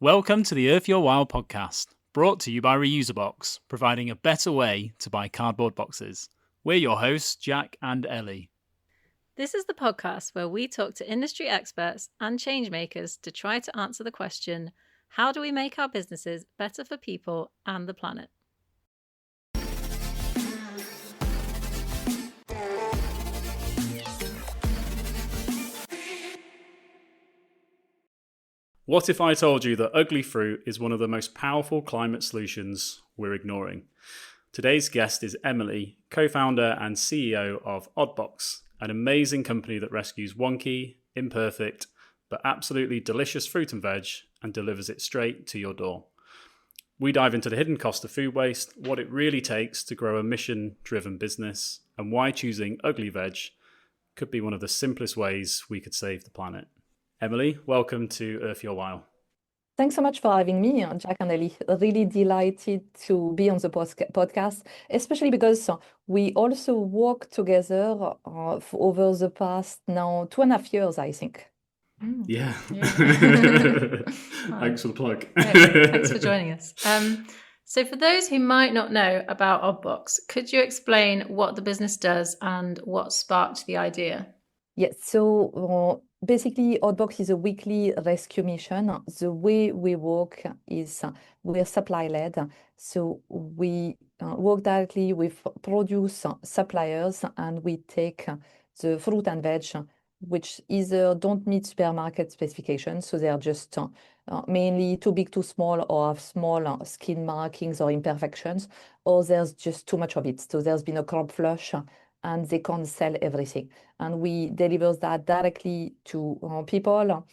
Welcome to the Earth Your Wow podcast, brought to you by Reuserbox, providing a better way to buy cardboard boxes. We're your hosts, Jack and Ellie. This is the podcast where we talk to industry experts and change makers to try to answer the question, how do we make our businesses better for people and the planet? What if I told you that ugly fruit is one of the most powerful climate solutions we're ignoring? Today's guest is Emilie, co-founder and CEO of Oddbox, an amazing company that rescues wonky, imperfect, but absolutely delicious fruit and veg and delivers it straight to your door. We dive into the hidden cost of food waste, what it really takes to grow a mission-driven business, and why choosing ugly veg could be one of the simplest ways we could save the planet. Emilie, welcome to Earth Your Wow. Thanks so much for having me, Jack and Ellie. Really delighted to be on the podcast, especially because we also work together over the past now 2.5 years, I think. Yeah. Thanks for the plug. Thanks for joining us. So for those who might not know about Oddbox, could you explain what the business does and what sparked the idea? Yes, so basically, Oddbox is a weekly rescue mission. The way we work is we're supply-led. So we work directly with produce suppliers and we take the fruit and veg, which either don't meet supermarket specifications, so they're just mainly too big, too small, or have small skin markings or imperfections, or there's just too much of it. So there's been a crop flush and they can't sell everything. And we deliver that directly to people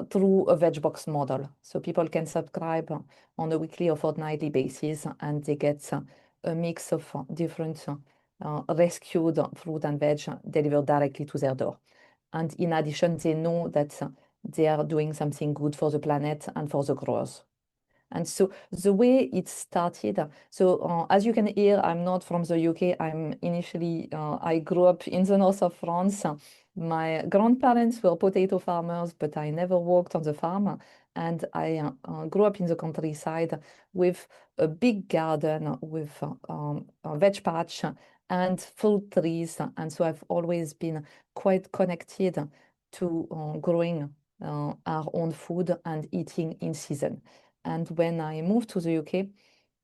through a veg box model. So people can subscribe on a weekly or fortnightly basis, and they get a mix of different rescued fruit and veg delivered directly to their door. And in addition, they know that they are doing something good for the planet and for the growers. And so the way it started, as you can hear, I'm not from the UK. I grew up in the north of France. My grandparents were potato farmers, but I never worked on the farm. And I grew up in the countryside with a big garden with a veg patch and fruit trees. And so I've always been quite connected to growing our own food and eating in season. And when I moved to the UK,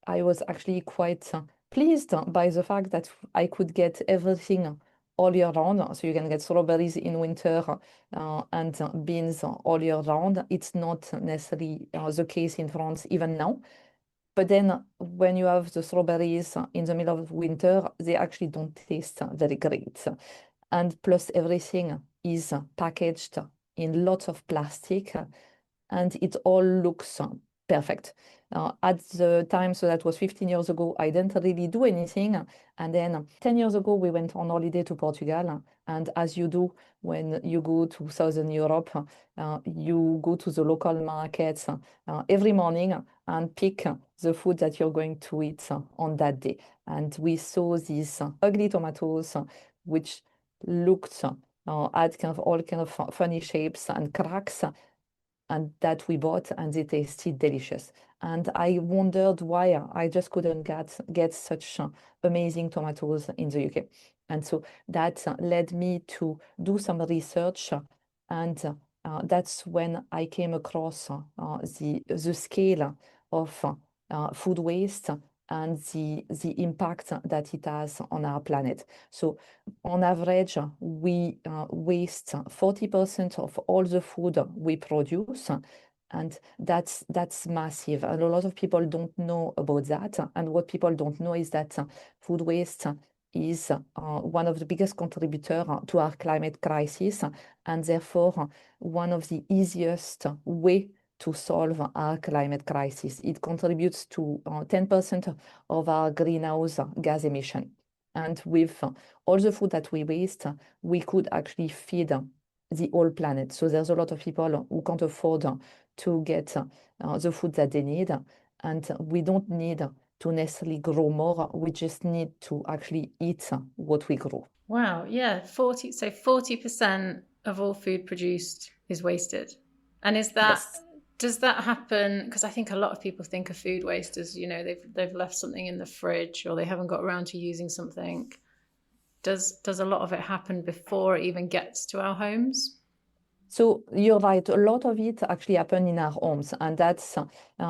I was actually quite pleased by the fact that I could get everything all year round. So you can get strawberries in winter and beans all year round. It's not necessarily the case in France even now. But then when you have the strawberries in the middle of winter, they actually don't taste very great. And plus everything is packaged in lots of plastic and it all looks perfect. At the time, so that was 15 years ago, I didn't really do anything. And then 10 years ago, we went on holiday to Portugal. And as you do when you go to Southern Europe, you go to the local markets every morning and pick the food that you're going to eat on that day. And we saw these ugly tomatoes, which looked had kind of all kind of funny shapes and cracks, and that we bought, and they tasted delicious. And I wondered why I just couldn't get such amazing tomatoes in the UK. And so that led me to do some research, and that's when I came across the scale of food waste and the impact that it has on our planet. So on average, we waste 40% of all the food we produce, and that's massive. And a lot of people don't know about that. And what people don't know is that food waste is one of the biggest contributors to our climate crisis, and therefore one of the easiest way to solve our climate crisis. It contributes to 10% of our greenhouse gas emission. And with all the food that we waste, we could actually feed the whole planet. So there's a lot of people who can't afford to get the food that they need. And we don't need to necessarily grow more. We just need to actually eat what we grow. Wow, yeah, 40% of all food produced is wasted. And is that Yes. Does that happen? Because I think a lot of people think of food waste as, they've left something in the fridge or they haven't got around to using something. Does a lot of it happen before it even gets to our homes? So you're right, a lot of it actually happen in our homes, and that's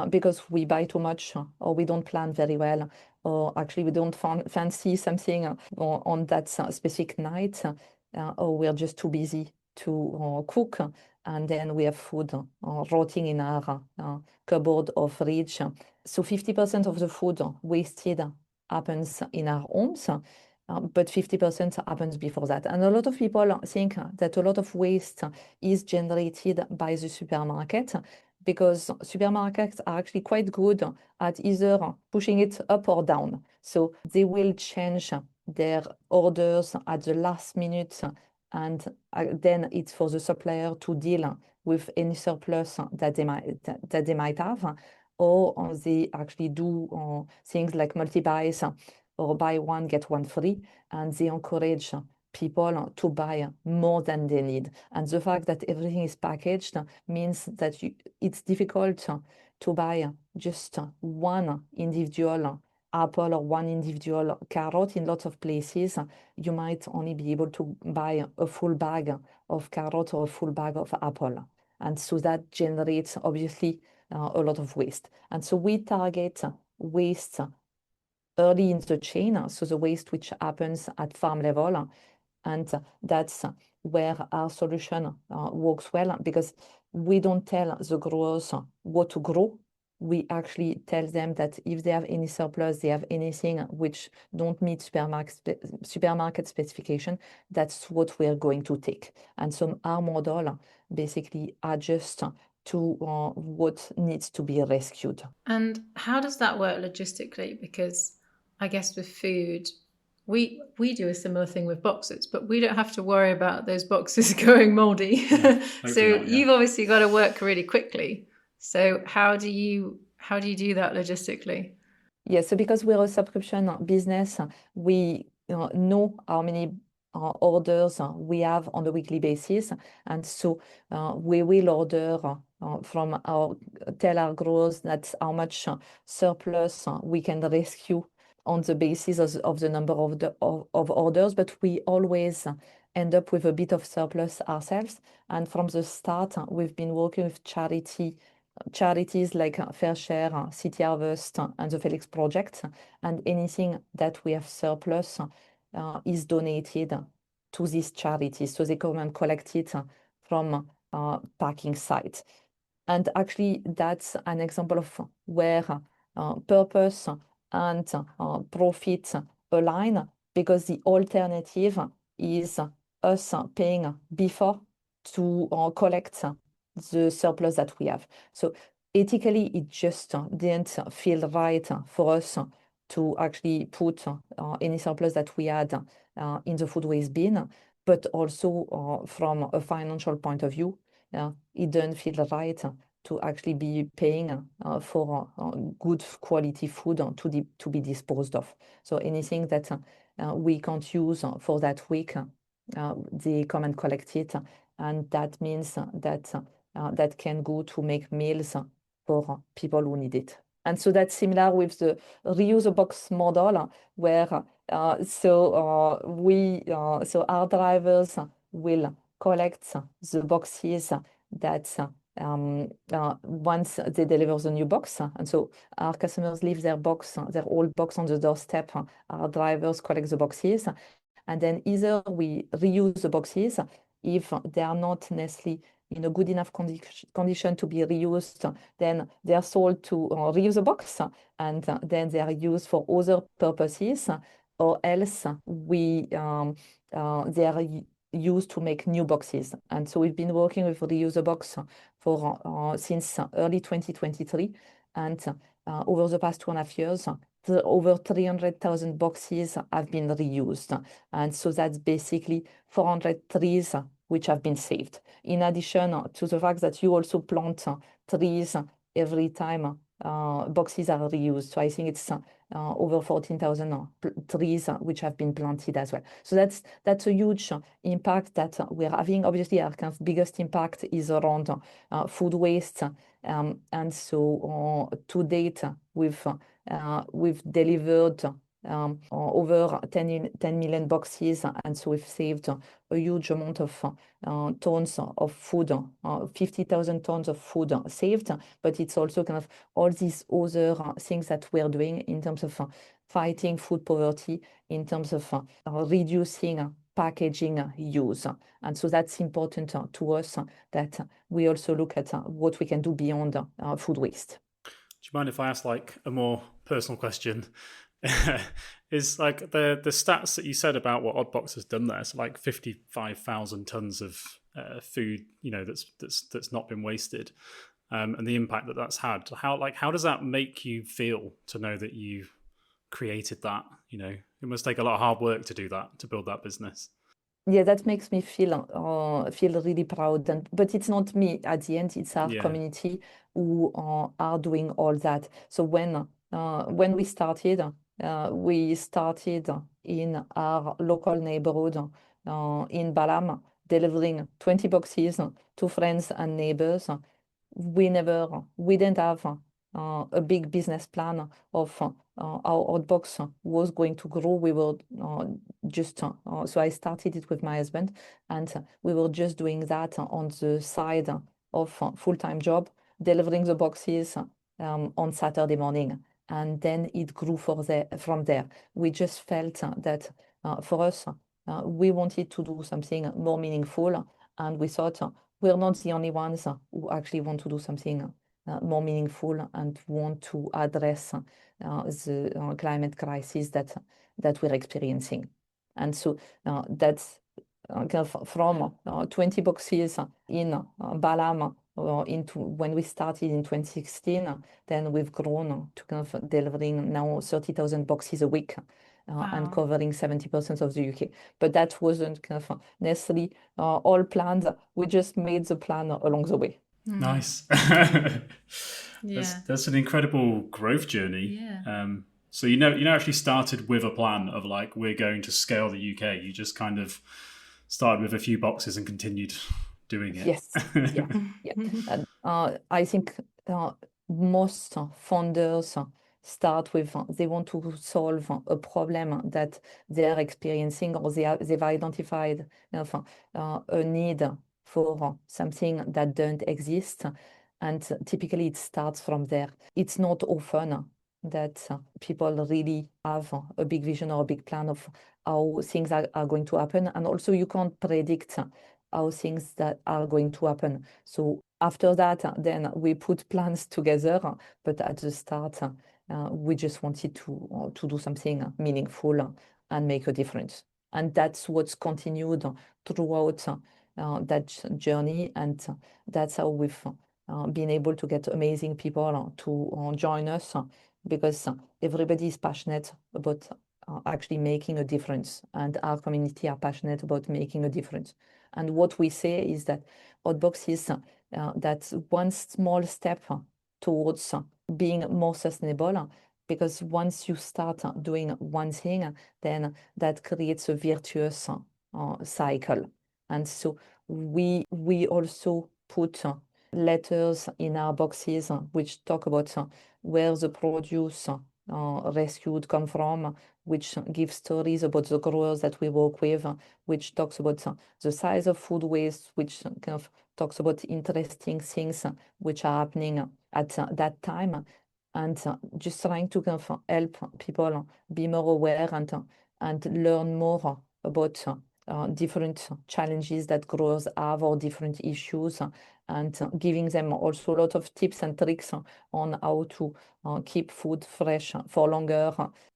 because we buy too much or we don't plan very well, or actually we don't fancy something on that specific night, or we're just too busy to cook, and then we have food rotting in our cupboard or fridge. So 50% of the food wasted happens in our homes. But 50% happens before that. And a lot of people think that a lot of waste is generated by the supermarket because supermarkets are actually quite good at either pushing it up or down. So they will change their orders at the last minute, and then it's for the supplier to deal with any surplus that they might have, or they actually do things like multi-buys or buy one, get one free, and they encourage people to buy more than they need. And the fact that everything is packaged means that it's difficult to buy just one individual apple or one individual carrot. In lots of places, you might only be able to buy a full bag of carrot or a full bag of apple. And so that generates, obviously, a lot of waste. And so we target waste early in the chain, so the waste which happens at farm level. And that's where our solution works well, because we don't tell the growers what to grow. We actually tell them that if they have any surplus, they have anything which don't meet supermarket specification, that's what we're going to take. And so our model basically adjusts to what needs to be rescued. And how does that work logistically? Because I guess with food, we do a similar thing with boxes, but we don't have to worry about those boxes going moldy. Yeah, So not, you've obviously got to work really quickly. So how do you do that logistically? Yes, so because we're a subscription business, we know how many orders we have on a weekly basis, and so we will order tell our growers that's how much surplus we can rescue on the basis of the number of orders, but we always end up with a bit of surplus ourselves. And from the start, we've been working with charities like Fair Share, City Harvest, and the Felix Project, and anything that we have surplus is donated to these charities. So they come and collect it from packing sites. And actually, that's an example of where purpose and profit align, because the alternative is us paying before to collect the surplus that we have. So ethically, it just didn't feel right for us to actually put any surplus that we had in the food waste bin, but also from a financial point of view, it doesn't feel right to actually be paying for good quality food to be disposed of. So anything that we can't use for that week, they come and collect it, and that means that can go to make meals for people who need it. And so that's similar with the reuse box model, where so our drivers will collect the boxes that once they deliver the new box. And so our customers leave their old box on the doorstep. Our drivers collect the boxes, and then either we reuse the boxes if they are not necessarily in a good enough condition to be reused, then they are sold to reuse a box, and then they are used for other purposes, or else they are used to make new boxes. And so we've been working with Reuse a Box for since early 2023, and over the past 2.5 years, over 300,000 boxes have been reused. And so that's basically 400 trees which have been saved. In addition to the fact that you also plant trees every time boxes are reused. So I think it's over 14,000 trees which have been planted as well. So that's a huge impact that we're having. Obviously, our kind of biggest impact is around food waste And so to date, we've delivered over 10 million boxes, and so we've saved a huge amount of tons of food, 50,000 tons of food saved. But it's also kind of all these other things that we're doing in terms of fighting food poverty, in terms of reducing packaging use. And so that's important to us, that we also look at what we can do beyond food waste. Do you mind if I ask like a more personal question? Is like the stats that you said about what Oddbox has done there, so like 55,000 tons of food, that's not been wasted, and the impact that that's had. How does that make you feel to know that you created that? It must take a lot of hard work to do that, to build that business. Yeah, that makes me feel really proud. But it's not me at the end; it's our community who are doing all that. So when we started in our local neighborhood in Balam, delivering 20 boxes to friends and neighbors. We didn't have a big business plan of how Oddbox was going to grow. We were so I started it with my husband, and we were just doing that on the side of full-time job, delivering the boxes on Saturday morning. And then it grew from there. We just felt that for us, we wanted to do something more meaningful, and we thought we're not the only ones who actually want to do something more meaningful and want to address the climate crisis that we're experiencing. And so that's kind of from 20 boxes in Balam into when we started in 2016, then we've grown to kind of delivering now 30,000 boxes a week. And covering 70% of the UK. But that wasn't kind of necessarily all planned. We just made the plan along the way. Nice. That's an incredible growth journey. Yeah. So you actually started with a plan of like, we're going to scale the UK. You just kind of started with a few boxes and continued doing it. Yes. Yeah. And I think most founders start with they want to solve a problem that they're experiencing, or they've identified a need for something that doesn't exist, and typically it starts from there. It's not often that people really have a big vision or a big plan of how things are going to happen, and also you can't predict how things that are going to happen. So after that, then we put plans together, but at the start, we just wanted to do something meaningful and make a difference. And that's what's continued throughout that journey. And that's how we've been able to get amazing people to join us, because everybody is passionate about actually making a difference. And our community are passionate about making a difference. And what we say is that Oddbox is that's one small step towards being more sustainable, because once you start doing one thing, then that creates a virtuous cycle. And so we also put letters in our boxes which talk about where the produce rescued come from, which give stories about the growers that we work with, which talks about the size of food waste, which kind of talks about interesting things which are happening at that time, and just trying to kind of help people be more aware and learn more about different challenges that growers have, or different issues, and giving them also a lot of tips and tricks on how to keep food fresh for longer,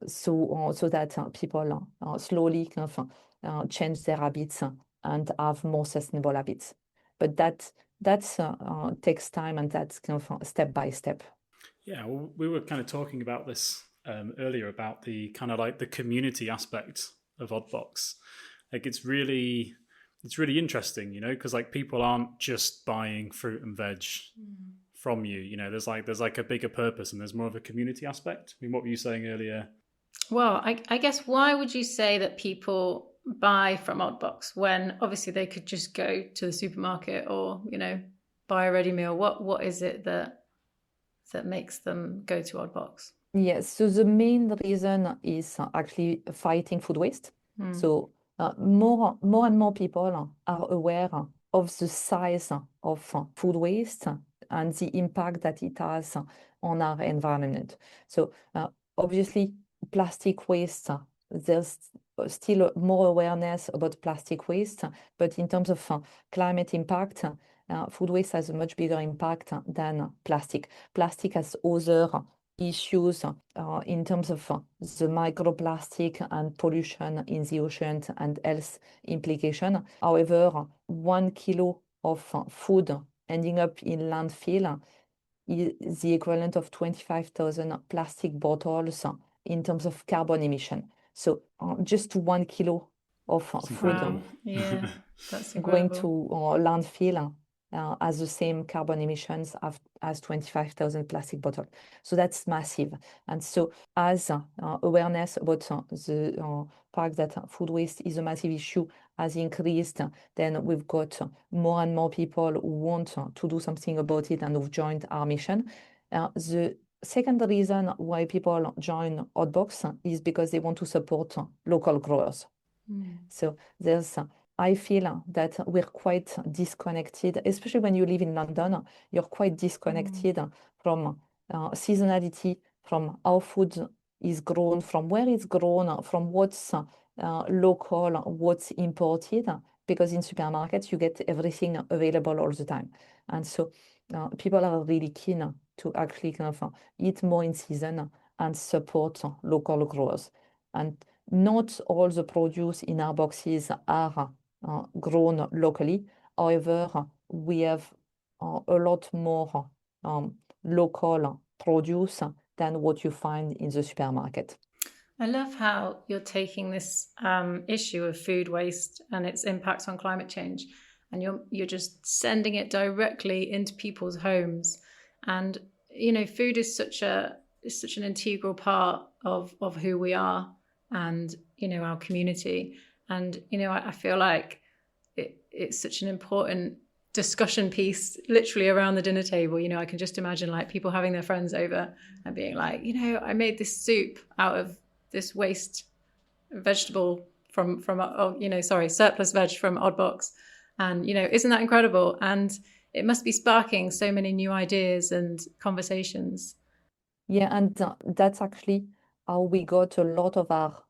so that people slowly kind of change their habits and have more sustainable habits. But that takes time, and that's kind of step by step. Yeah, well, we were kind of talking about this earlier, about the kind of like the community aspect of Oddbox. Like it's really interesting, because like people aren't just buying fruit and veg from you. There's like a bigger purpose, and there's more of a community aspect. I mean, what were you saying earlier? Well, I guess, why would you say that people buy from Oddbox when obviously they could just go to the supermarket or buy a ready meal, what is it that makes them go to Oddbox? Yes, so the main reason is actually fighting food waste. So more and more people are aware of the size of food waste and the impact that it has on our environment. So obviously, plastic waste, there's still more awareness about plastic waste, but in terms of climate impact, food waste has a much bigger impact than plastic. Plastic has other issues in terms of the microplastic and pollution in the oceans and health implication. However, 1 kilo of food ending up in landfill is the equivalent of 25,000 plastic bottles in terms of carbon emission. So just 1 kilo of food Wow. Yeah, that's going incredible. to landfill has the same carbon emissions as 25,000 plastic bottles. So that's massive. And so as awareness about the fact that food waste is a massive issue has increased, then we've got more and more people who want to do something about it and who've joined our mission. The second reason why people join Oddbox is because they want to support local growers. So there's I feel that we're quite disconnected, especially when you live in London. You're quite disconnected from seasonality, from how food is grown, from where it's grown, from what's local, what's imported, because in supermarkets you get everything available all the time. And so people are really keen to actually kind of eat more in season and support local growers. And not all the produce in our boxes are grown locally. However, we have a lot more local produce than what you find in the supermarket. I love how you're taking this issue of food waste and its impacts on climate change, and you're just sending it directly into people's homes. And food is such an integral part of who we are and our community. And I feel like it's such an important discussion piece literally around the dinner table. I can just imagine like people having their friends over and being like, I made this soup out of this waste vegetable from surplus veg from Oddbox, and isn't that incredible? And it must be sparking so many new ideas and conversations. Yeah, and that's actually how we got a lot of our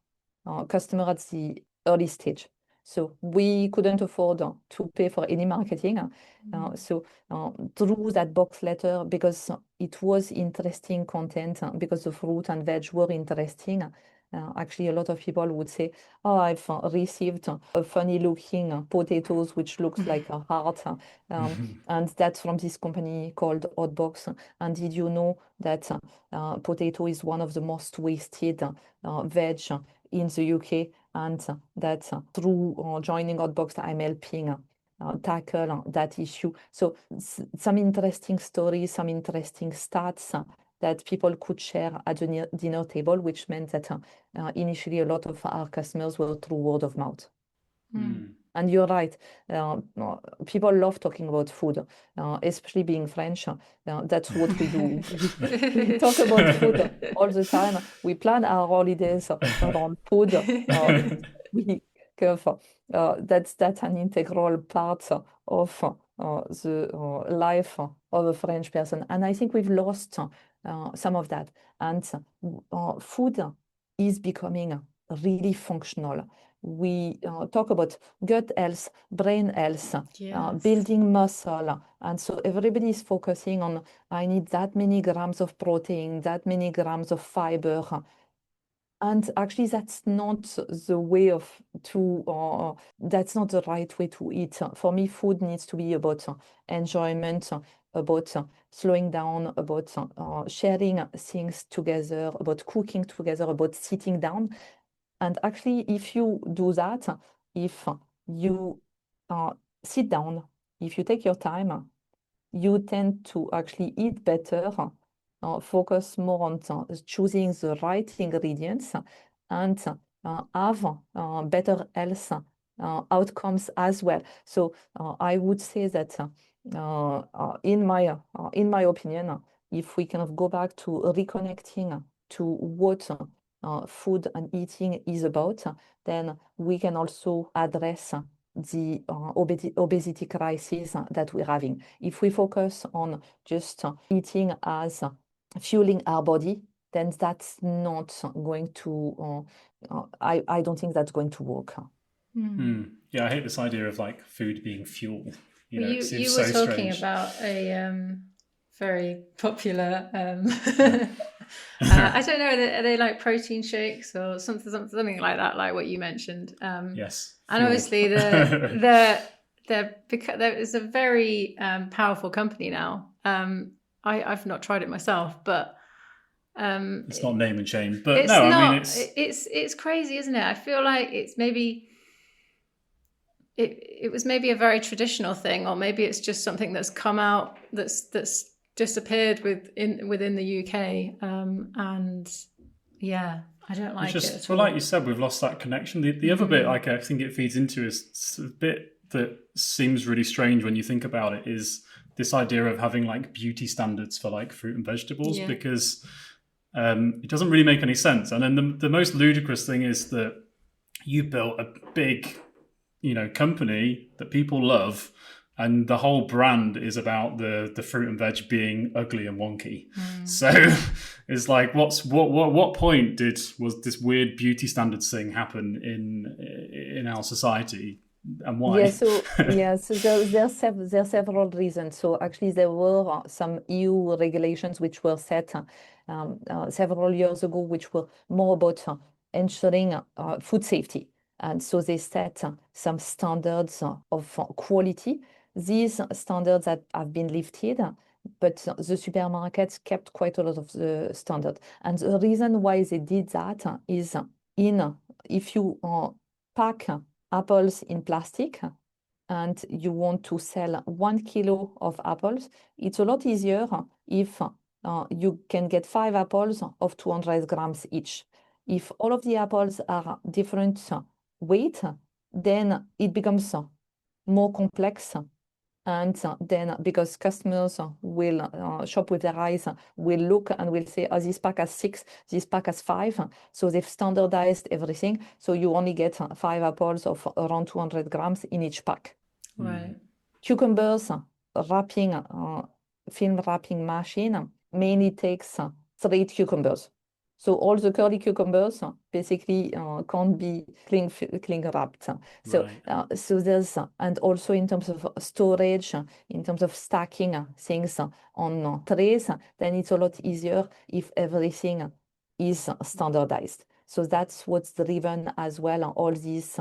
customer at the early stage. So we couldn't afford to pay for any marketing. So through that box letter, because it was interesting content, because the fruit and veg were interesting, actually a lot of people would say, oh, I've received a funny looking potatoes, which looks like a heart. And that's from this company called Oddbox. And did you know that potato is one of the most wasted veg in the UK, and that through joining Oddbox, I'm helping tackle that issue. So some interesting stories, some interesting stats that people could share at the dinner table, which meant that initially a lot of our customers were through word of mouth. And you're right, people love talking about food, especially being French. That's what we do. We talk about food all the time. We plan our holidays around food. We kind of, that's an integral part of the life of a French person. And I think we've lost some of that. And food is becoming really functional. We talk about gut health, brain health, Yes. building muscle. And so everybody is focusing on, I need that many grams of protein, that many grams of fiber. And actually, that's not the way that's not the right way to eat. For me, food needs to be about enjoyment, about slowing down, about sharing things together, about cooking together, about sitting down. And actually, if you do that, if you sit down, if you take your time, you tend to actually eat better, focus more on choosing the right ingredients, and have better health outcomes as well. So I would say that in my opinion, if we kind of go back to reconnecting to what food and eating is about, then we can also address the obesity crisis that we're having. If we focus on just eating as fueling our body, then that's not going to, I don't think that's going to work. Yeah, I hate this idea of like food being fuel. You know, it seems You so were talking strange. about a very popular I don't know, are they like protein shakes or something like that, like what you mentioned? Yes. And fuel. obviously there is a very powerful company now. I've not tried it myself, but it's not name and shame, but it's no, not, I mean it's crazy, isn't it? I feel like it's maybe it was maybe a very traditional thing, or maybe it's just something that's come out that's disappeared within the UK, and yeah, I don't like it's it just at well, all. like you said, we've lost that connection. The other bit, like I think it feeds into, is a bit that seems really strange when you think about it, is this idea of having like beauty standards for like fruit and vegetables, Yeah. because it doesn't really make any sense. And then the most ludicrous thing is that you built a big, company that people love, and the whole brand is about the fruit and veg being ugly and wonky. So it's like, what point was this weird beauty standards thing happen in our society, and why? So there are several reasons. So actually, there were some EU regulations which were set several years ago, which were more about ensuring food safety. And so they set some standards of quality. These standards have been lifted, but the supermarkets kept quite a lot of the standard. And the reason why they did that is if you pack apples in plastic and you want to sell 1 kilo of apples, it's a lot easier if you can get 5 apples of 200 grams each. If all of the apples are different weight, then it becomes more complex. And then because customers will shop with their eyes, will look and will say, oh, this pack has 6, this pack has 5. So they've standardized everything. So you only get 5 apples of around 200 grams in each pack. Right. Cucumbers, film wrapping machine mainly takes straight cucumbers. So all the curly cucumbers basically can't be cling wrapped. So Right. so there's and also in terms of storage, in terms of stacking things on trays, then it's a lot easier if everything is standardized. So that's what's driven as well all these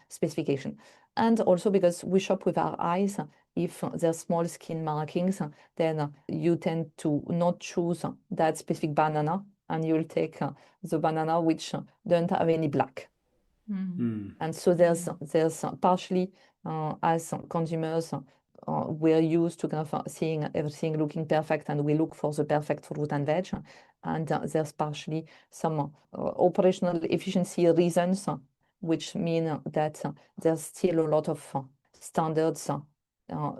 specifications. And also because we shop with our eyes, if there's small skin markings, then you tend to not choose that specific banana, and you'll take the banana which don't have any black. And so there's partially as consumers we're used to kind of seeing everything looking perfect, and we look for the perfect fruit and veg. And there's partially some operational efficiency reasons, which mean that there's still a lot of standards,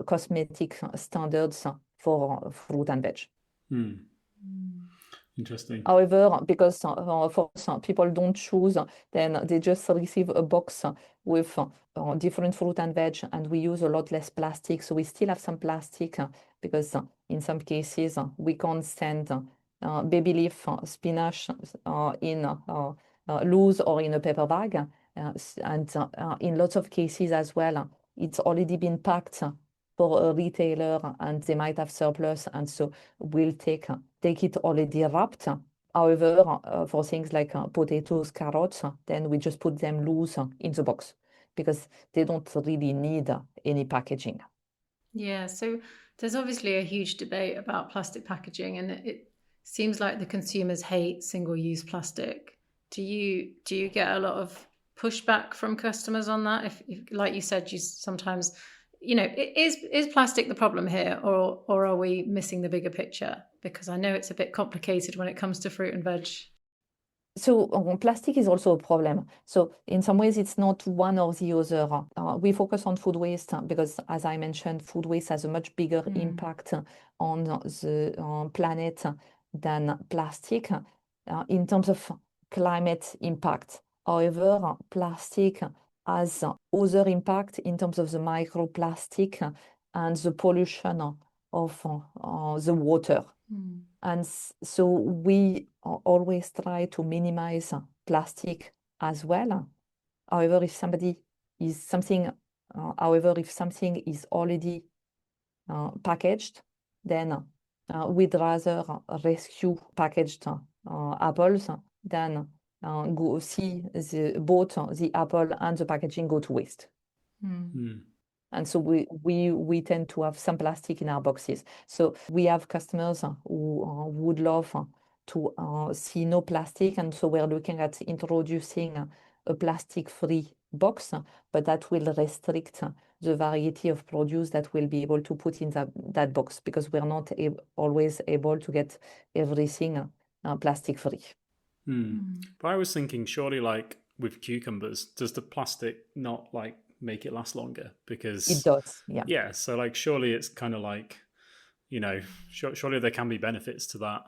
cosmetic standards for fruit and veg. Interesting. However, because for some people don't choose, then they just receive a box with different fruit and veg, and we use a lot less plastic. So we still have some plastic because in some cases we can't send baby leaf spinach in loose or in a paper bag. And in lots of cases as well, it's already been packed for a retailer and they might have surplus, and so we'll take it already wrapped. However, for things like potatoes, carrots, then we just put them loose in the box because they don't really need any packaging. Yeah, so there's obviously a huge debate about plastic packaging, and it seems like the consumers hate single-use plastic. Do you get a lot of pushback from customers on that? If like you said, you sometimes, is plastic the problem here, or are we missing the bigger picture? Because I know it's a bit complicated when it comes to fruit and veg. So plastic is also a problem. So in some ways, it's not one or the other. We focus on food waste because, as I mentioned, food waste has a much bigger impact on the planet than plastic in terms of climate impact. However, plastic has other impact in terms of the microplastic and the pollution of the water. And so we always try to minimize plastic as well. However, if something is already packaged, then we'd rather rescue packaged apples than go see both the apple and the packaging go to waste. And so we tend to have some plastic in our boxes. So we have customers who would love to see no plastic. And so we're looking at introducing a plastic-free box, but that will restrict the variety of produce that we'll be able to put in that box because we're not always able to get everything plastic-free. But I was thinking, surely, like with cucumbers, does the plastic not like make it last longer? Because it does, yeah. Yeah, so like surely it's kind of like, you know, surely there can be benefits to that.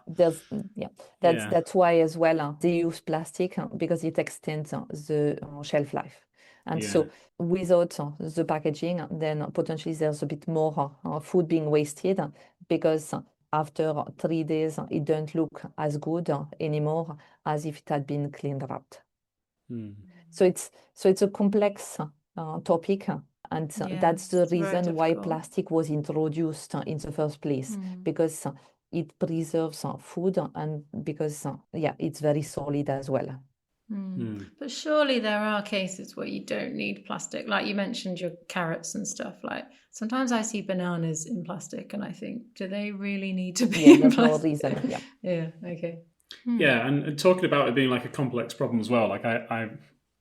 That's why as well they use plastic because it extends the shelf life. And so without the packaging, then potentially there's a bit more food being wasted because after 3 days, it doesn't look as good anymore as if it had been cleaned wrapped. So it's a complex topic, and that's the reason why plastic was introduced in the first place, because it preserves food and because it's very solid as well. But surely there are cases where you don't need plastic, like you mentioned your carrots and stuff. Like sometimes I see bananas in plastic and I think, do they really need to be in there's plastic? no reason. Okay. Yeah, and talking about it being like a complex problem as well, like I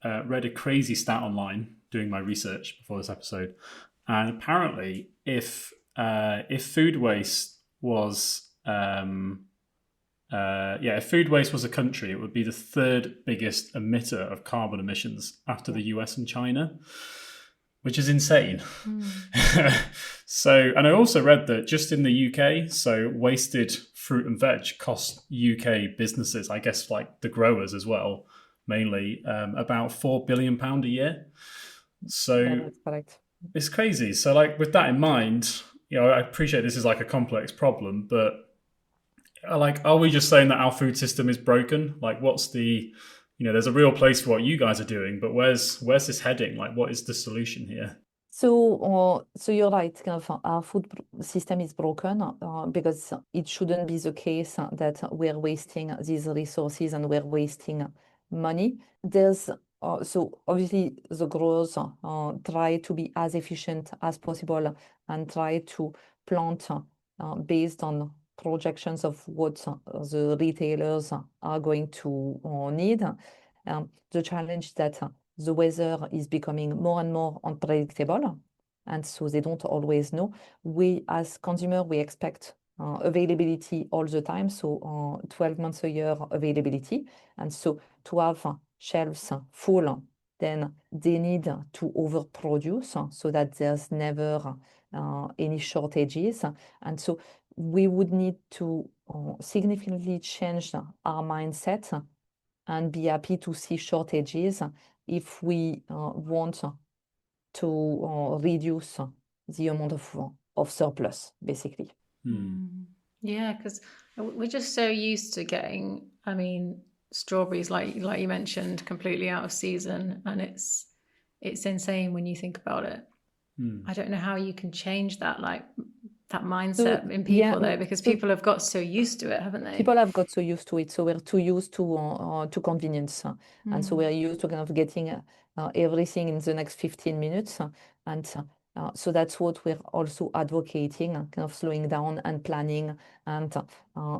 read a crazy stat online doing my research before this episode, and apparently if food waste was if food waste was a country, it would be the third biggest emitter of carbon emissions after the US and China, which is insane. So, and I also read that just in the UK, so wasted fruit and veg cost UK businesses, I guess like the growers as well, mainly about £4 billion a year. So that's correct. It's crazy. So like with that in mind, you know, I appreciate this is like a complex problem, but like, are we just saying that our food system is broken? Like, what's the, you know, there's a real place for what you guys are doing, but where's this heading? Like, what is the solution here? So you're right. Our food system is broken because it shouldn't be the case that we're wasting these resources and we're wasting money. There's so obviously the growers try to be as efficient as possible and try to plant based on projections of what the retailers are going to need. The challenge that the weather is becoming more and more unpredictable, and so they don't always know. We, as consumer, we expect availability all the time, so 12 months a year availability. And so to have shelves full, then they need to overproduce so that there's never any shortages. And so we would need to significantly change our mindset and be happy to see shortages if we want to reduce the amount of surplus, basically. Yeah, because we're just so used to getting, I mean, strawberries, like you mentioned, completely out of season, and it's insane when you think about it. I don't know how you can change that, like that mindset in people though, because people have got so used to it, haven't they? People have got so used to it, so we're too used to convenience, and so we're used to kind of getting everything in the next 15 minutes, and so that's what we're also advocating, kind of slowing down and planning and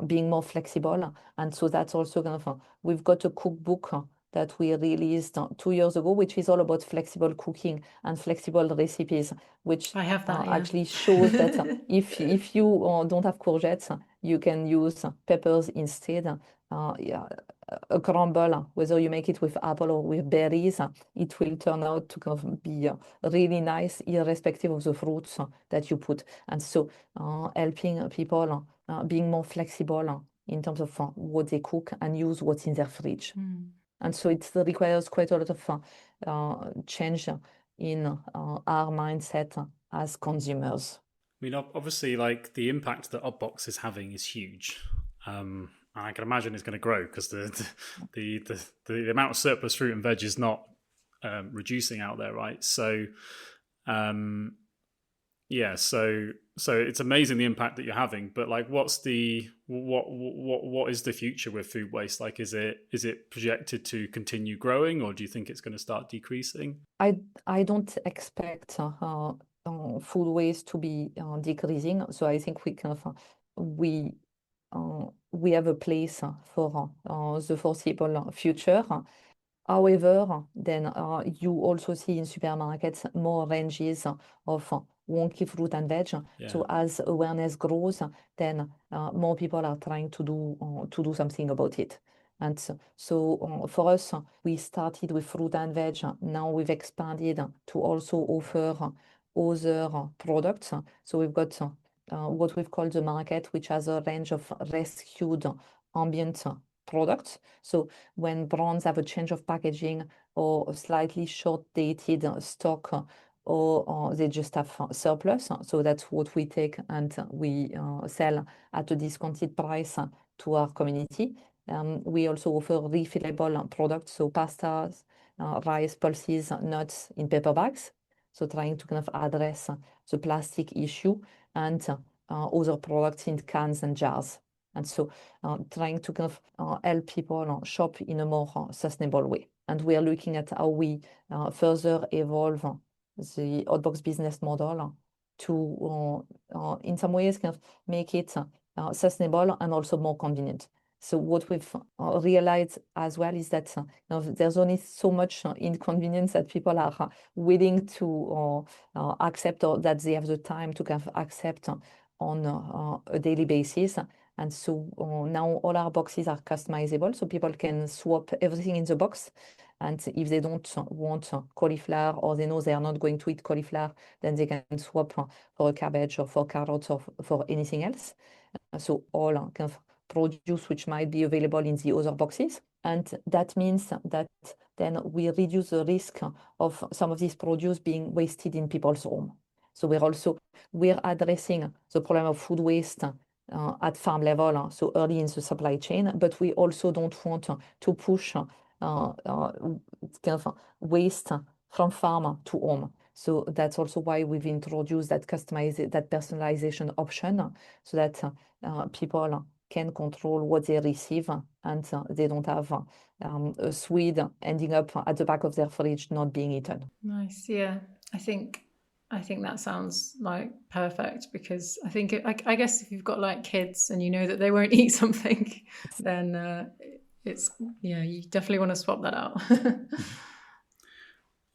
being more flexible. And so that's also kind of we've got a cookbook that we released 2 years ago, which is all about flexible cooking and flexible recipes, which I have that, actually shows that if you don't have courgettes, you can use peppers instead, yeah, a crumble, whether you make it with apple or with berries, it will turn out to kind of be really nice, irrespective of the fruits that you put. And so helping people being more flexible in terms of what they cook and use what's in their fridge. And so it requires quite a lot of change in our mindset as consumers. I mean, obviously, like the impact that Oddbox is having is huge. And I can imagine it's going to grow because the amount of surplus fruit and veg is not reducing out there, right? So, yeah, so it's amazing the impact that you're having. But like, what is the future with food waste? Like, is it projected to continue growing, or do you think it's going to start decreasing? I don't expect food waste to be decreasing. So I think we have a place for the foreseeable future. However, then you also see in supermarkets more ranges of wonky fruit and veg. Yeah. So as awareness grows, then more people are trying to do something about it. And so for us, we started with fruit and veg. Now we've expanded to also offer other products. So we've got what we've called the market, which has a range of rescued ambient products. So when brands have a change of packaging or a slightly short-dated stock, or they just have surplus, so that's what we take and we sell at a discounted price to our community. We also offer refillable products, so pastas, rice, pulses, nuts in paper bags. So trying to kind of address the plastic issue, and other products in cans and jars. And so trying to kind of help people shop in a more sustainable way. And we are looking at how we further evolve the Oddbox business model to, in some ways, kind of make it sustainable and also more convenient. So what we've realized as well is that there's only so much inconvenience that people are willing to accept, or that they have the time to kind of accept on a daily basis. And so now all our boxes are customizable, so people can swap everything in the box. And if they don't want cauliflower, or they know they are not going to eat cauliflower, then they can swap for a cabbage or for carrots or for anything else. So all kind of produce which might be available in the other boxes. And that means that then we reduce the risk of some of these produce being wasted in people's home. So we're addressing the problem of food waste at farm level, so early in the supply chain, but we also don't want to push kind of waste from farm to home. So that's also why we've introduced that personalization option, so that people can control what they receive, and they don't have a Swede ending up at the back of their fridge not being eaten. Nice, yeah. I think that sounds like perfect, because I think I guess if you've got like kids and you know that they won't eat something, then it's, yeah, you definitely want to swap that out.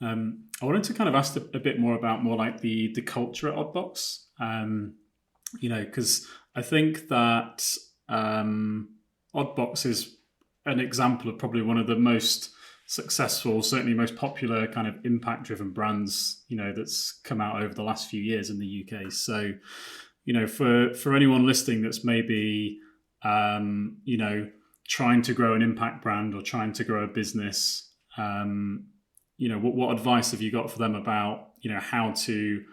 I wanted to kind of ask a bit more about like the culture at Oddbox, because I think that Oddbox is an example of probably one of the most successful, certainly most popular kind of impact-driven brands, that's come out over the last few years in the UK. So, for anyone listening that's maybe, trying to grow an impact brand or trying to grow a business, what advice have you got for them about, how to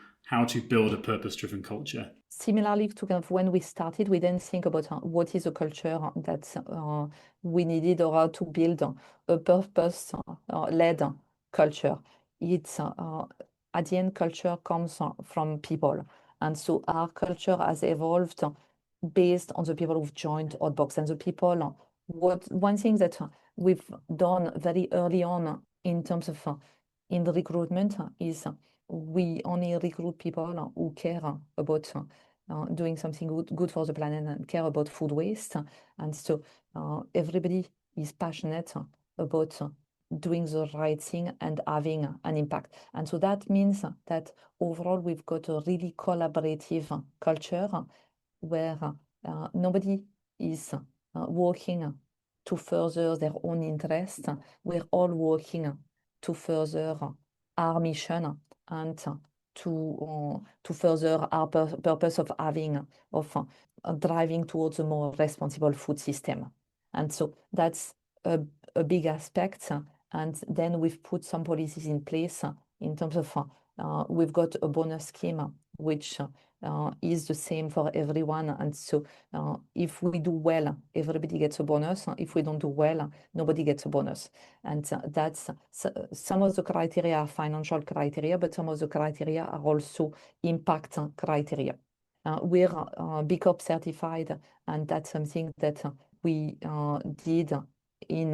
build a purpose-driven culture? Similarly to kind of when we started, we didn't think about what is a culture that we needed, or how to build a purpose-led culture. It's at the end, culture comes from people, and so our culture has evolved based on the people who've joined Oddbox. And the people, one thing that we've done very early on in terms of in the recruitment is we only recruit people who care about doing something good for the planet and care about food waste. And so everybody is passionate about doing the right thing and having an impact. And so that means that overall we've got a really collaborative culture where nobody is working to further their own interests. We're all working to further our mission and to further our purpose of driving towards a more responsible food system. And so that's a big aspect. And then we've put some policies in place in terms of we've got a bonus scheme which is the same for everyone. And so if we do well, everybody gets a bonus. If we don't do well, nobody gets a bonus. And that's some of the criteria are financial criteria, but some of the criteria are also impact criteria. We're B Corp certified, and that's something that we did in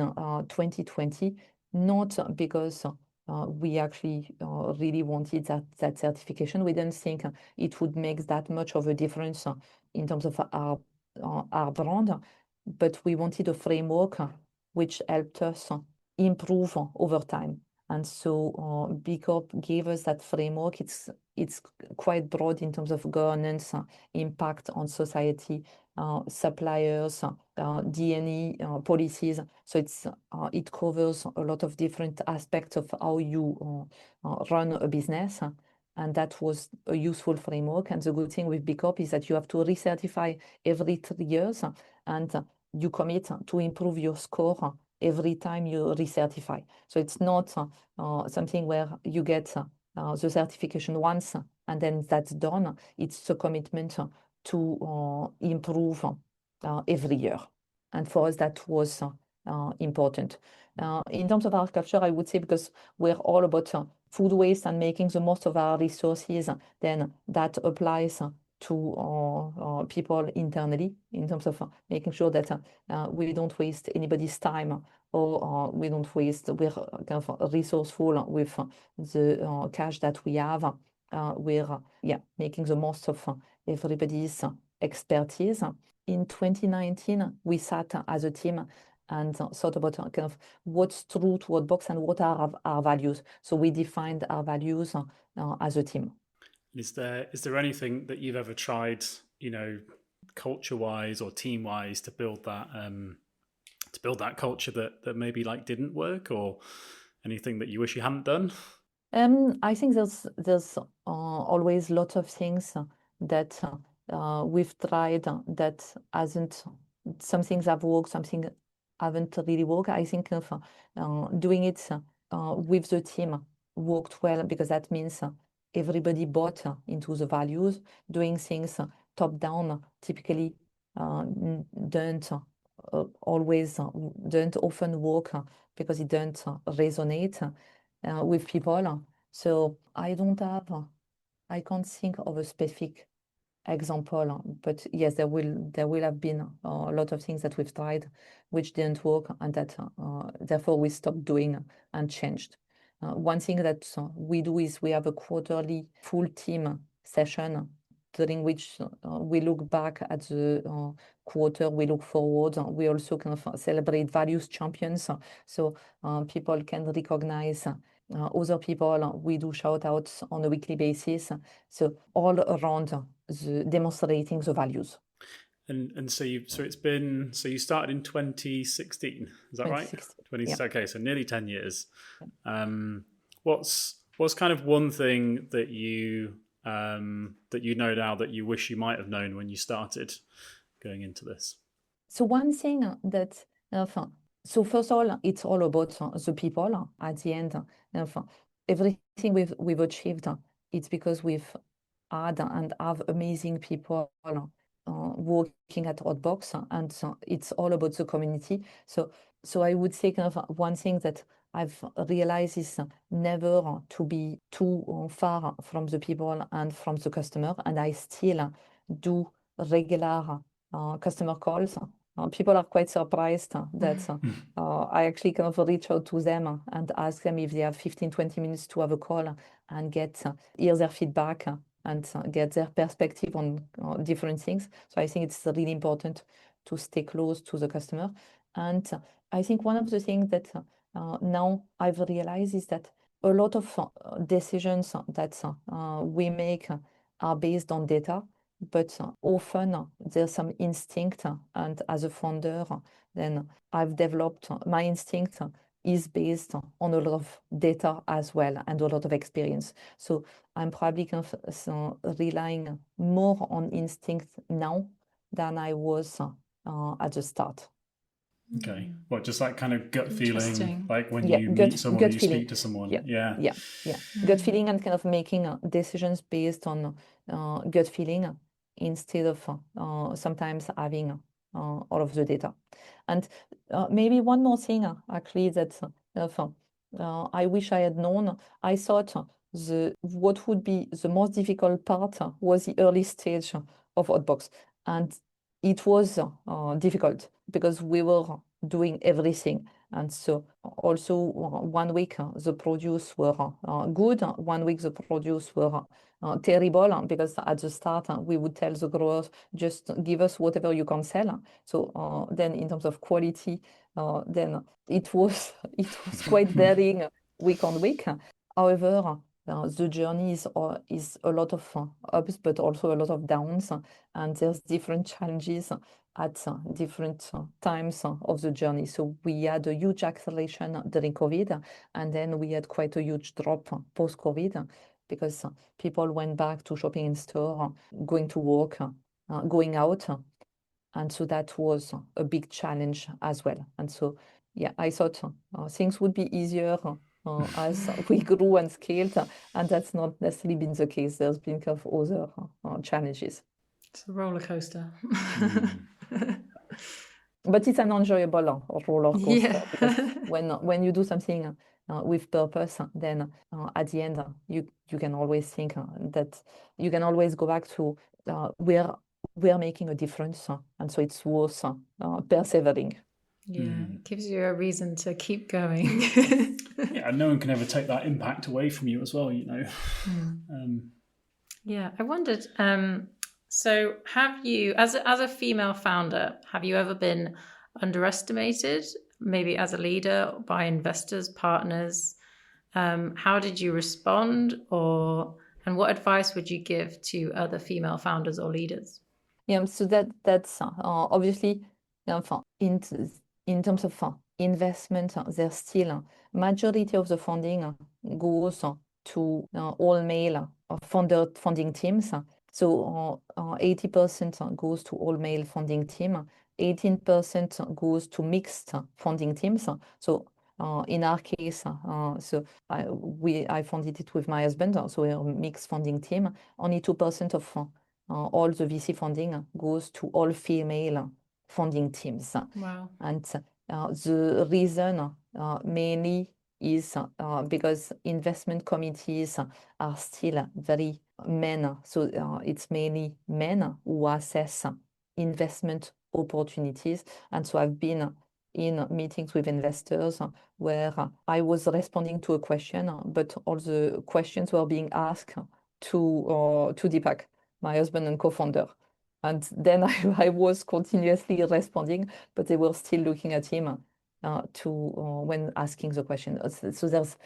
2020, not because we actually really wanted that certification. We didn't think it would make that much of a difference in terms of our brand, but we wanted a framework which helped us improve over time. And so B Corp gave us that framework. It's quite broad in terms of governance, impact on society, suppliers, D&E policies. So it covers a lot of different aspects of how you run a business. And that was a useful framework. And the good thing with B Corp is that you have to recertify every 3 years, and you commit to improve your score every time you recertify. So it's not something where you get the certification once and then that's done. It's a commitment to improve every year. And for us, that was important. In terms of our culture, I would say, because we're all about food waste and making the most of our resources, then that applies to people internally in terms of making sure that we don't waste anybody's time, or we don't waste, we're kind of resourceful with the cash that we have. We're making the most of everybody's expertise. In 2019, we sat as a team and thought about kind of what's true to Oddbox and what are our values. So we defined our values as a team. Is there anything that you've ever tried, culture-wise or team-wise, to build that culture that maybe didn't work, or anything that you wish you hadn't done? I think there's always lots of things that we've tried that hasn't. Some things have worked, some things haven't really worked. I think doing it with the team worked well, because that means everybody bought into the values. Doing things top down typically don't often work because it don't resonate with people. So I can't think of a specific example, but yes, there will have been a lot of things that we've tried which didn't work, and that therefore we stopped doing and changed. One thing that we do is we have a quarterly full team session during which we look back at the quarter, we look forward. We also kind of celebrate values champions, so people can recognize other people. We do shout outs on a weekly basis. So all around demonstrating the values. And so you started in 2016, is that right? 2016. Yeah. Okay, so nearly 10 years. What's kind of one thing that you know now that you wish you might have known when you started going into this? So one thing that so first of all, it's all about the people at the end. Everything we've achieved, it's because we've had and have amazing people working at Oddbox, and it's all about the community. So I would say kind of one thing that I've realized is never to be too far from the people and from the customer, and I still do regular customer calls. People are quite surprised that I actually kind of reach out to them and ask them if they have 15-20 minutes to have a call and hear their feedback and get their perspective on different things. So I think it's really important to stay close to the customer. And I think one of the things that now I've realized is that a lot of decisions that we make are based on data, but often there's some instinct, and as a founder, then I've developed my instinct is based on a lot of data as well and a lot of experience. So I'm probably kind of relying more on instinct now than I was at the start. Okay. Well, just that kind of gut feeling, Interesting. like when Yeah, you gut- meet someone or gut you feeling. speak to someone. Yeah. Gut feeling, and kind of making decisions based on gut feeling instead of sometimes having all of the data. And maybe one more thing, actually, that I wish I had known. I thought what would be the most difficult part was the early stage of Oddbox. And it was difficult because we were doing everything. And so also 1 week the produce were good, 1 week the produce were terrible, because at the start we would tell the growers, just give us whatever you can sell. So then in terms of quality, then it was quite varying week on week. However, the journey is a lot of ups, but also a lot of downs, and there's different challenges at different times of the journey. So we had a huge acceleration during COVID, and then we had quite a huge drop post-COVID, because people went back to shopping in store, going to work, going out. And so that was a big challenge as well. And so, yeah, I thought things would be easier as we grew and scaled, and that's not necessarily been the case. There's been kind of other challenges. It's a roller coaster. But it's an enjoyable roller coaster, Yeah. because when you do something with purpose, then at the end you can always think that you can always go back to we're making a difference, and so it's worth persevering. Yeah, it gives you a reason to keep going. Yeah, no one can ever take that impact away from you as well, you know. Yeah, I wondered, so have you, as a female founder, have you ever been underestimated, maybe as a leader, by investors, partners? How did you respond, and what advice would you give to other female founders or leaders? Yeah, so that's obviously in terms of investment, there's still majority of the funding goes to all male funding teams. So 80% goes to all male funding team, 18% goes to mixed funding teams. So in our case, so I funded it with my husband, so we're a mixed funding team. Only 2% of all the VC funding goes to all female funding teams. Wow. And the reason mainly is because investment committees are still very men. So it's mainly men who assess investment opportunities. And so I've been in meetings with investors where I was responding to a question, but all the questions were being asked to Deepak, my husband and co-founder. And then I was continuously responding, but they were still looking at him when asking the question. So there's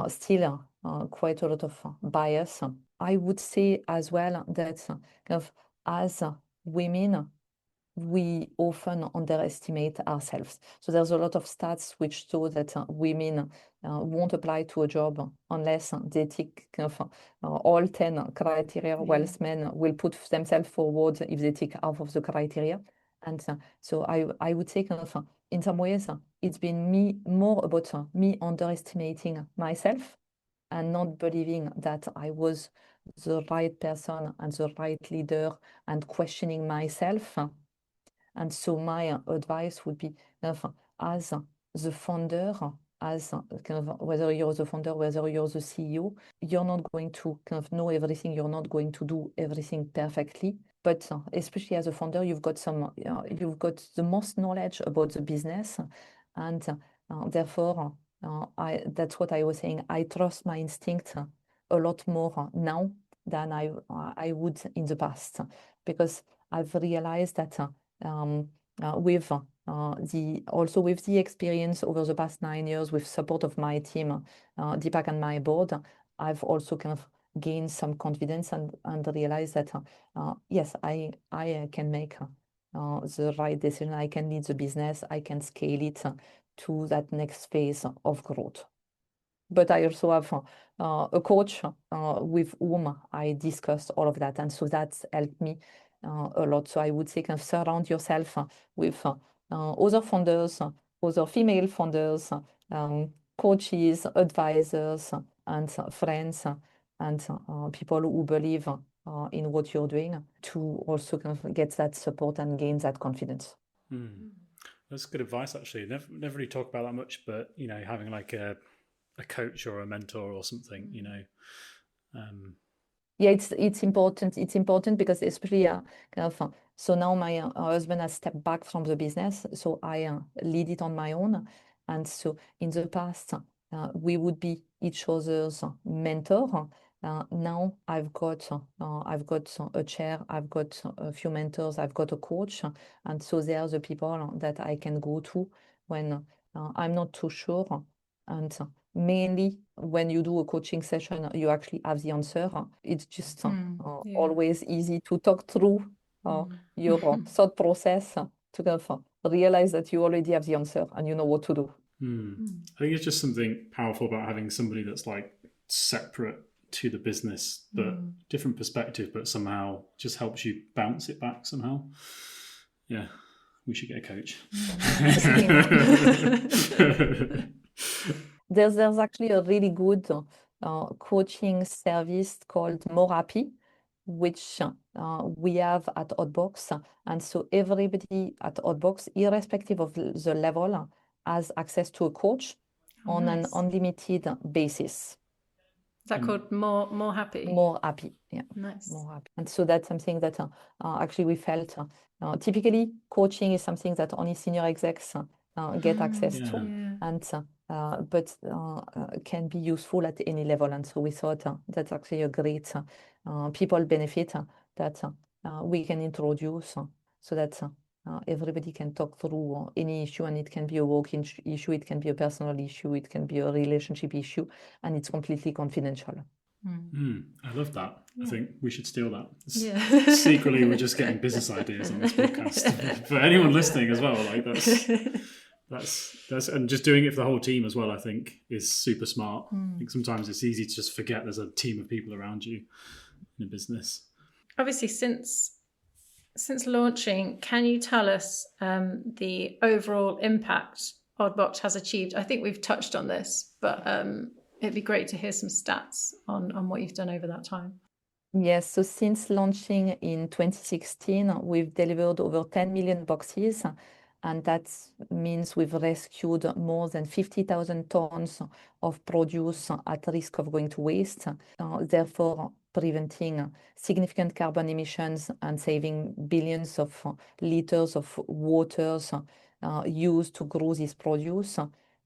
still quite a lot of bias. I would say as well that kind of as women, we often underestimate ourselves. So there's a lot of stats which show that women won't apply to a job unless they tick kind of all 10 criteria, whilst men will put themselves forward if they tick half of the criteria. And so I would say kind of in some ways it's been more about me underestimating myself and not believing that I was the right person and the right leader, and questioning myself. And so my advice would be as the founder, as kind of whether you're the founder, whether you're the CEO, you're not going to kind of know everything. You're not going to do everything perfectly. But especially as a founder, you've got the most knowledge about the business, and therefore, that's what I was saying. I trust my instinct a lot more now than I would in the past, because I've realized that with the experience over the past 9 years, with support of my team, Deepak and my board, I've also kind of gain some confidence and realize that yes, I can make the right decision. I can lead the business. I can scale it to that next phase of growth. But I also have a coach with whom I discussed all of that, and so that's helped me a lot. So I would say kind of surround yourself with other founders, other female founders, coaches, advisors, and friends, and people who believe in what you're doing to also kind of get that support and gain that confidence. That's good advice, actually. Never really talk about that much, but having like a coach or a mentor or something, Yeah, it's important. It's important because especially kind of so now my husband has stepped back from the business, so I lead it on my own. And so in the past, we would be each other's mentor. Now I've got a chair, I've got a few mentors, I've got a coach, and so they are the people that I can go to when I'm not too sure. And mainly when you do a coaching session, you actually have the answer. It's just always easy to talk through your thought process to kind of realize that you already have the answer and you know what to do. I think it's just something powerful about having somebody that's like separate to the business, but different perspective, but somehow just helps you bounce it back somehow. Yeah, we should get a coach. There's actually a really good coaching service called More Happy, which we have at Oddbox. And so everybody at Oddbox, irrespective of the level, has access to a coach on an unlimited basis. Is that called More Happy? More Happy, yeah. Nice. More Happy. And so that's something that actually we felt typically coaching is something that only senior execs get access to, and but can be useful at any level. And so we thought that's actually a great people benefit that we can introduce so that everybody can talk through any issue, and it can be a work issue, it can be a personal issue, it can be a relationship issue, and it's completely confidential. I love that. I think we should steal that. Secretly, we're just getting business ideas on this podcast. For anyone listening as well, like that's and just doing it for the whole team as well, I think is super smart. I think sometimes it's easy to just forget there's a team of people around you in a business. Obviously, since launching, can you tell us the overall impact Oddbox has achieved? I think we've touched on this, but it'd be great to hear some stats on what you've done over that time. Yes, so since launching in 2016, we've delivered over 10 million boxes, and that means we've rescued more than 50,000 tons of produce at risk of going to waste, therefore preventing significant carbon emissions and saving billions of liters of waters used to grow this produce.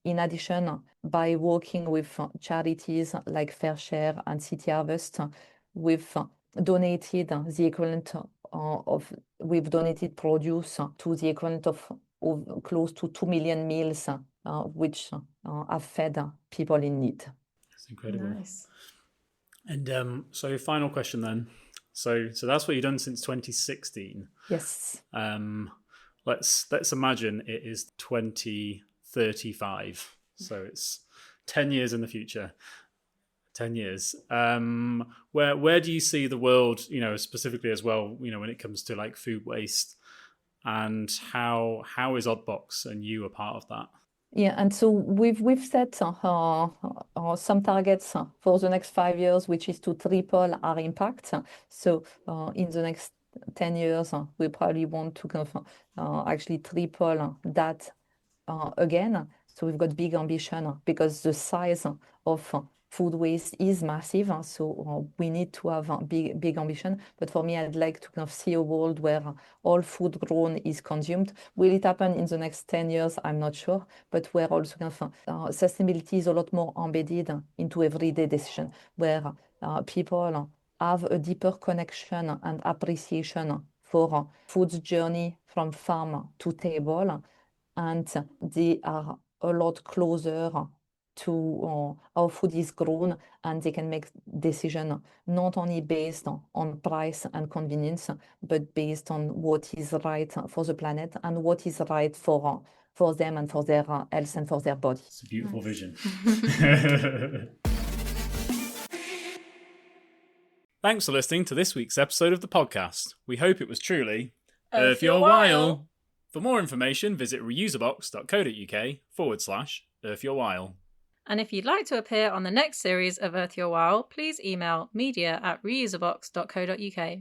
In addition, by working with charities like Fair Share and City Harvest, we've donated the equivalent we've donated produce to the equivalent of close to 2 million meals, which have fed people in need. It's incredible. Nice. And so final question then. So that's what you've done since 2016. Yes. Let's imagine it is 2035. So it's 10 years in the future. 10 years. Where do you see the world, specifically as well, when it comes to like food waste, and how is Oddbox and you a part of that? Yeah, and so we've set some targets for the next 5 years, which is to triple our impact. So in the next 10 years, we probably want to kind of actually triple that again. So we've got big ambition because the size of food waste is massive. So we need to have a big ambition. But for me, I'd like to kind of see a world where all food grown is consumed. Will it happen in the next 10 years? I'm not sure. But where also kind of sustainability is a lot more embedded into everyday decision, where people have a deeper connection and appreciation for food's journey from farm to table, and they are a lot closer to how food is grown, and they can make decisions not only based on price and convenience, but based on what is right for the planet and what is right for them and for their health and for their body. It's a beautiful vision. Thanks for listening to this week's episode of the podcast. We hope it was truly Earth your while. For more information, visit reusebox.co.uk/earthyourwhile. And if you'd like to appear on the next series of Earth Your While, please email media@reusebox.co.uk.